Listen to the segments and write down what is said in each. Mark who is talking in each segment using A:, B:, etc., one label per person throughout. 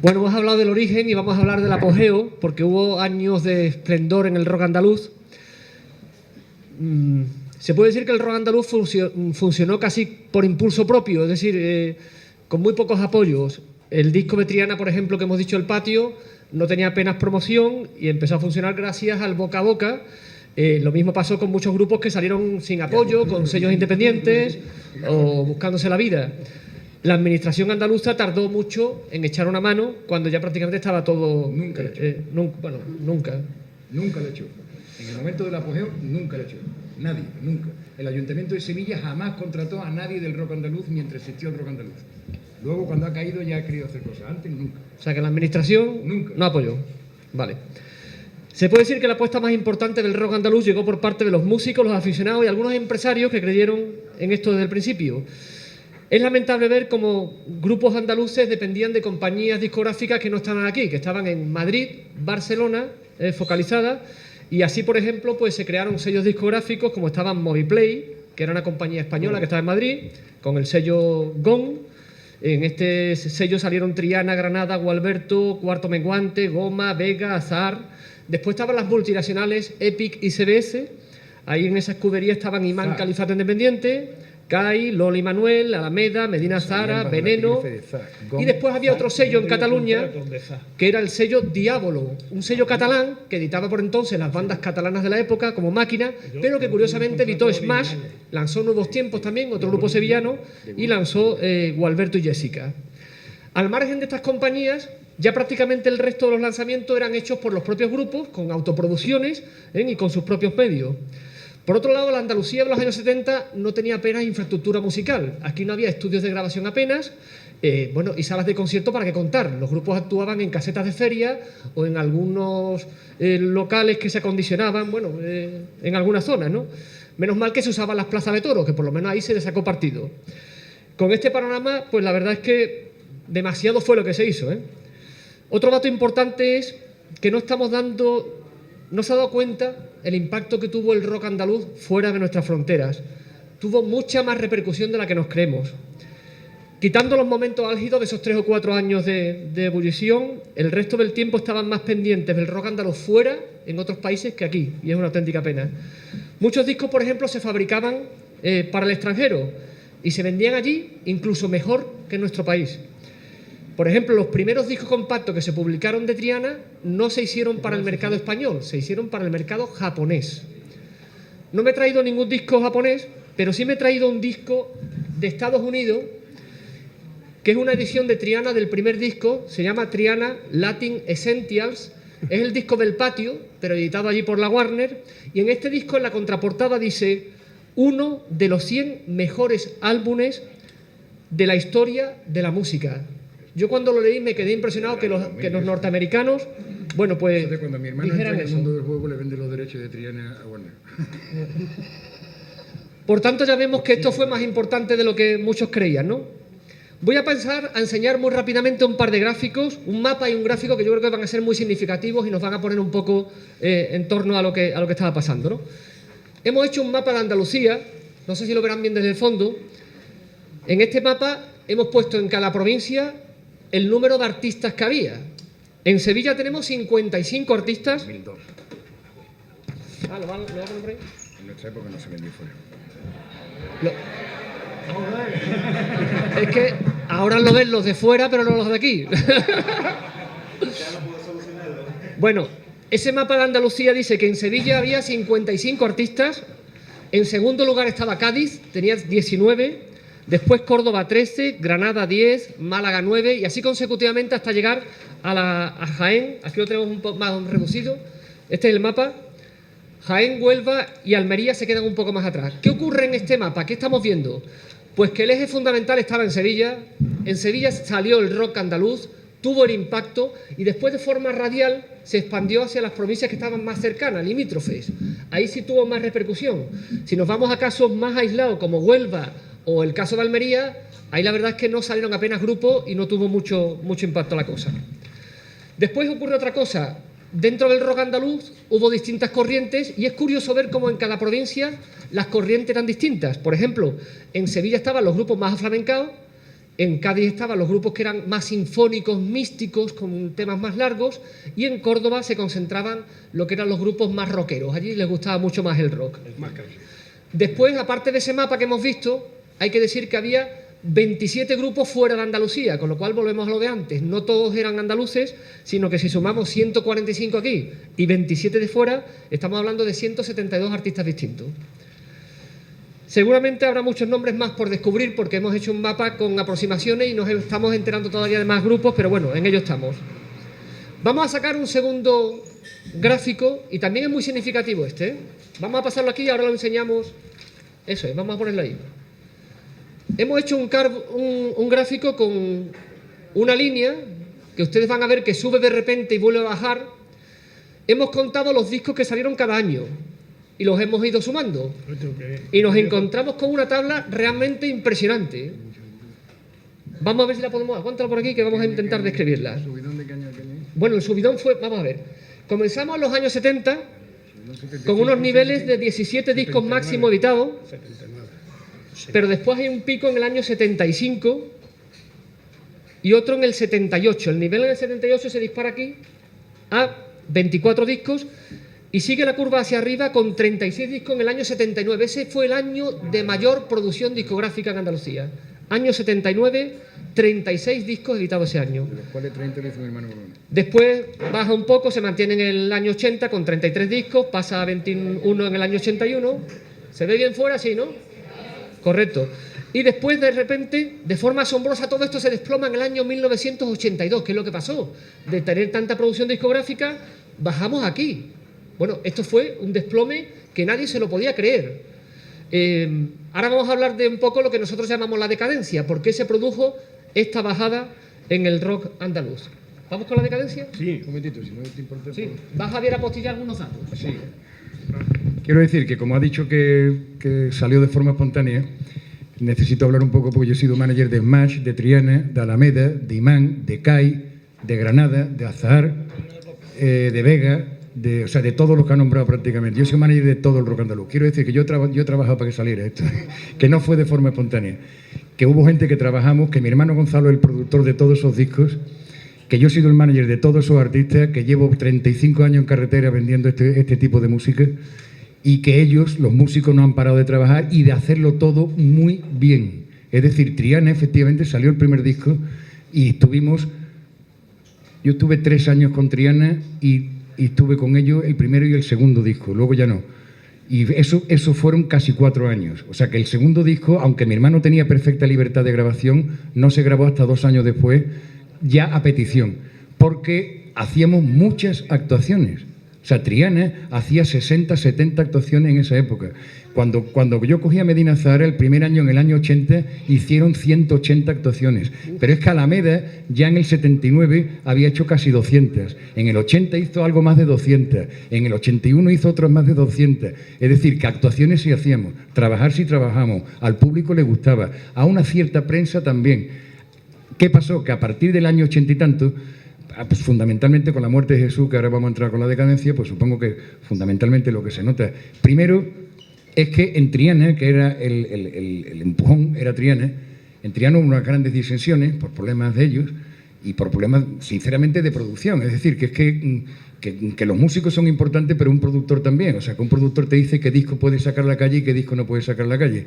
A: Bueno, hemos hablado del origen y vamos a hablar del apogeo, porque hubo años de esplendor en el rock andaluz. Se puede decir que el rock andaluz funcionó casi por impulso propio, es decir, con muy pocos apoyos. El disco de Triana, por ejemplo, que hemos dicho, El Patio, no tenía apenas promoción y empezó a funcionar gracias al boca a boca. Lo mismo pasó con muchos grupos que salieron sin apoyo, con sellos independientes o buscándose la vida. La administración andaluza tardó mucho en echar una mano cuando ya prácticamente estaba todo...
B: Nunca lo echó.
A: Nunca.
B: Nunca lo echó. En el momento del apogeo, nunca lo echó. Nadie, nunca. El Ayuntamiento de Sevilla jamás contrató a nadie del rock andaluz mientras existió el rock andaluz. Luego, cuando ha caído, ya ha querido hacer cosas. Antes, nunca.
A: O sea, que la administración
B: Nunca.
A: no apoyó. Vale. Se puede decir que la apuesta más importante del rock andaluz llegó por parte de los músicos, los aficionados y algunos empresarios que creyeron en esto desde el principio. Es lamentable ver cómo grupos andaluces dependían de compañías discográficas que no estaban aquí, que estaban en Madrid, Barcelona, focalizadas, y así, por ejemplo, pues se crearon sellos discográficos como estaban Moviplay, que era una compañía española que estaba en Madrid, con el sello Gong. En este sello salieron Triana, Granada, Gualberto, Cuarto Menguante, Goma, Vega, Azar. Después estaban las multinacionales Epic y CBS. Ahí en esa escudería estaban Imán Califato Independiente, CAI, Loli Manuel, Alameda, Medina Zara, Veneno. Y después había otro sello en Cataluña, que era el sello Diabolo, un sello catalán que editaba por entonces las bandas catalanas de la época, como Máquina, pero que curiosamente editó Smash, lanzó Nuevos Tiempos también, otro grupo sevillano, y lanzó Gualberto y Jessica. Al margen de estas compañías, ya prácticamente el resto de los lanzamientos eran hechos por los propios grupos, con autoproducciones y con sus propios medios. Por otro lado, la Andalucía de los años 70 no tenía apenas infraestructura musical. Aquí no había estudios de grabación apenas, y salas de concierto para qué contar. Los grupos actuaban en casetas de feria o en algunos locales que se acondicionaban, en algunas zonas, ¿no? Menos mal que se usaban las plazas de toros, que por lo menos ahí se le sacó partido. Con este panorama, pues la verdad es que demasiado fue lo que se hizo, ¿eh? Otro dato importante es que no se ha dado cuenta el impacto que tuvo el rock andaluz fuera de nuestras fronteras. Tuvo mucha más repercusión de la que nos creemos. Quitando los momentos álgidos de esos 3 o 4 años de ebullición, el resto del tiempo estaban más pendientes del rock andaluz fuera, en otros países, que aquí, y es una auténtica pena. Muchos discos, por ejemplo, se fabricaban para el extranjero y se vendían allí incluso mejor que en nuestro país. Por ejemplo, los primeros discos compactos que se publicaron de Triana no se hicieron para el mercado español, se hicieron para el mercado japonés. No me he traído ningún disco japonés, pero sí me he traído un disco de Estados Unidos, que es una edición de Triana del primer disco, se llama Triana Latin Essentials, es el disco del Patio, pero editado allí por la Warner, y en este disco, en la contraportada, dice: uno de los 100 mejores álbumes de la historia de la música. Yo cuando lo leí me quedé impresionado que los norteamericanos, cuando
B: mi hermano entra en el mundo del
A: eso.
B: juego, le vende los derechos de Triana a Warner.
A: Por tanto, ya vemos que esto fue más importante de lo que muchos creían, ¿no? Voy a pasar a enseñar muy rápidamente un par de gráficos, un mapa y un gráfico que yo creo que van a ser muy significativos y nos van a poner un poco en torno a lo que estaba pasando, ¿no? Hemos hecho un mapa de Andalucía, no sé si lo verán bien desde el fondo. En este mapa hemos puesto en cada provincia el número de artistas que había. En Sevilla tenemos 55 artistas.
B: 2002.
A: ¿Lo va a poner por ahí?
B: En nuestra época no se vendió fuera.
A: Es que ahora lo ven los de fuera, pero no los de aquí. Bueno, ese mapa de Andalucía dice que en Sevilla había 55 artistas. En segundo lugar estaba Cádiz, tenía 19. Después Córdoba 13, Granada 10, Málaga 9 y así consecutivamente hasta llegar a Jaén. Aquí lo tenemos un poco más reducido. Este es el mapa. Jaén, Huelva y Almería se quedan un poco más atrás. ¿Qué ocurre en este mapa? ¿Qué estamos viendo? Pues que el eje fundamental estaba en Sevilla. En Sevilla salió el rock andaluz, tuvo el impacto y después de forma radial se expandió hacia las provincias que estaban más cercanas, limítrofes. Ahí sí tuvo más repercusión. Si nos vamos a casos más aislados como Huelva o el caso de Almería, ahí la verdad es que no salieron apenas grupos y no tuvo mucho impacto la cosa. Después ocurre otra cosa. Dentro del rock andaluz hubo distintas corrientes y es curioso ver cómo en cada provincia las corrientes eran distintas. Por ejemplo, en Sevilla estaban los grupos más aflamencados, En Cádiz estaban los grupos que eran más sinfónicos, místicos, con temas más largos, y en Córdoba se concentraban lo que eran los grupos más rockeros. Allí les gustaba mucho más el rock. Después, aparte de ese mapa que hemos visto, hay que decir que había 27 grupos fuera de Andalucía, con lo cual volvemos a lo de antes. No todos eran andaluces, sino que si sumamos 145 aquí y 27 de fuera, estamos hablando de 172 artistas distintos. Seguramente habrá muchos nombres más por descubrir porque hemos hecho un mapa con aproximaciones y nos estamos enterando todavía de más grupos, pero bueno, en ello estamos. Vamos a sacar un segundo gráfico y también es muy significativo este, ¿eh? Vamos a pasarlo aquí y ahora lo enseñamos. Eso es, vamos a ponerlo ahí. Hemos hecho un gráfico con una línea que ustedes van a ver que sube de repente y vuelve a bajar. Hemos contado los discos que salieron cada año y los hemos ido sumando. Y nos encontramos con una tabla realmente impresionante. Vamos a ver si la podemos... Aguántala por aquí que vamos a intentar describirla. Bueno, el subidón fue... Vamos a ver. Comenzamos en los años 70 con unos niveles de 17 discos máximo editados. Pero después hay un pico en el año 75 y otro en el 78. El nivel en el 78 se dispara aquí a 24 discos y sigue la curva hacia arriba con 36 discos en el año 79. Ese fue el año de mayor producción discográfica en Andalucía. Año 79, 36 discos editados ese año.
B: De los cuales 30 lo hizo mi hermano Bruno.
A: Después baja un poco, se mantiene en el año 80 con 33 discos, pasa a 21 en el año 81. ¿Se ve bien fuera? Sí, ¿no? Correcto. Y después, de repente, de forma asombrosa, todo esto se desploma en el año 1982. ¿Qué es lo que pasó? De tener tanta producción discográfica, bajamos aquí. Bueno, esto fue un desplome que nadie se lo podía creer. Ahora vamos a hablar de un poco lo que nosotros llamamos la decadencia. ¿Por qué se produjo esta bajada en el rock andaluz? ¿Vamos con la decadencia?
B: Sí, un momentito, si no te importa.
A: Sí. Va Javier a postillar algunos datos.
B: Sí. Quiero decir que, como ha dicho que salió de forma espontánea, necesito hablar un poco porque yo he sido manager de Smash, de Triana, de Alameda, de Imán, de CAI, de Granada, de Azahar, de Vega, o sea, de todos los que ha nombrado prácticamente. Yo soy manager de todo el rock andaluz. Quiero decir que yo he trabajado para que saliera esto, que no fue de forma espontánea, que hubo gente que trabajamos, que mi hermano Gonzalo es el productor de todos esos discos, que yo he sido el manager de todos esos artistas, que llevo 35 años en carretera vendiendo este tipo de música y que ellos, los músicos, no han parado de trabajar y de hacerlo todo muy bien. Es decir, Triana efectivamente salió el primer disco y yo estuve 3 años con Triana y estuve con ellos el primero y el segundo disco, luego ya no. Y eso fueron casi 4 años. O sea que el segundo disco, aunque mi hermano tenía perfecta libertad de grabación, no se grabó hasta 2 años después, ya a petición, porque hacíamos muchas actuaciones. O sea, Triana hacía 60, 70 actuaciones en esa época. Cuando yo cogí a Medina Zahara, el primer año, en el año 80, hicieron 180 actuaciones. Pero es que Alameda, ya en el 79, había hecho casi 200. En el 80 hizo algo más de 200. En el 81 hizo otras más de 200. Es decir, que actuaciones sí hacíamos. Trabajar sí trabajamos. Al público le gustaba. A una cierta prensa también. ¿Qué pasó? Que a partir del año 80 y tanto, pues fundamentalmente con la muerte de Jesús, que ahora vamos a entrar con la decadencia, pues supongo que fundamentalmente lo que se nota primero es que en Triana, que era el empujón, era Triana, en Triana hubo unas grandes disensiones por problemas de ellos y por problemas, sinceramente, de producción. Es decir, que los músicos son importantes, pero un productor también. O sea, que un productor te dice qué disco puedes sacar a la calle y qué disco no puedes sacar a la calle.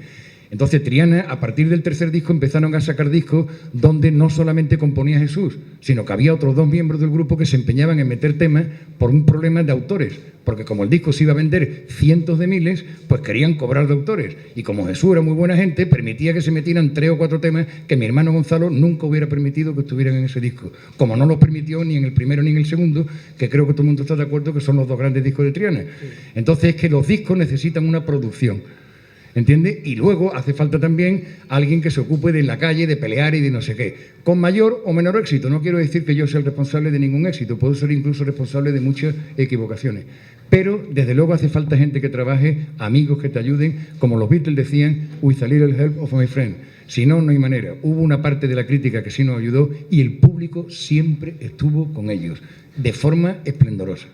B: Entonces, Triana, a partir del tercer disco, empezaron a sacar discos donde no solamente componía Jesús, sino que había otros 2 miembros del grupo que se empeñaban en meter temas por un problema de autores. Porque como el disco se iba a vender cientos de miles, pues querían cobrar de autores. Y como Jesús era muy buena gente, permitía que se metieran 3 o 4 temas que mi hermano Gonzalo nunca hubiera permitido que estuvieran en ese disco. Como no los permitió ni en el primero ni en el segundo, que creo que todo el mundo está de acuerdo que son los 2 grandes discos de Triana. Entonces es que los discos necesitan una producción. ¿Entiendes? Y luego hace falta también alguien que se ocupe de en la calle, de pelear y de no sé qué. Con mayor o menor éxito. No quiero decir que yo sea el responsable de ningún éxito. Puedo ser incluso responsable de muchas equivocaciones. Pero, desde luego, hace falta gente que trabaje, amigos que te ayuden. Como los Beatles decían, with a little help of my friend. Si no, no hay manera. Hubo una parte de la crítica que sí nos ayudó y el público siempre estuvo con ellos, de forma esplendorosa.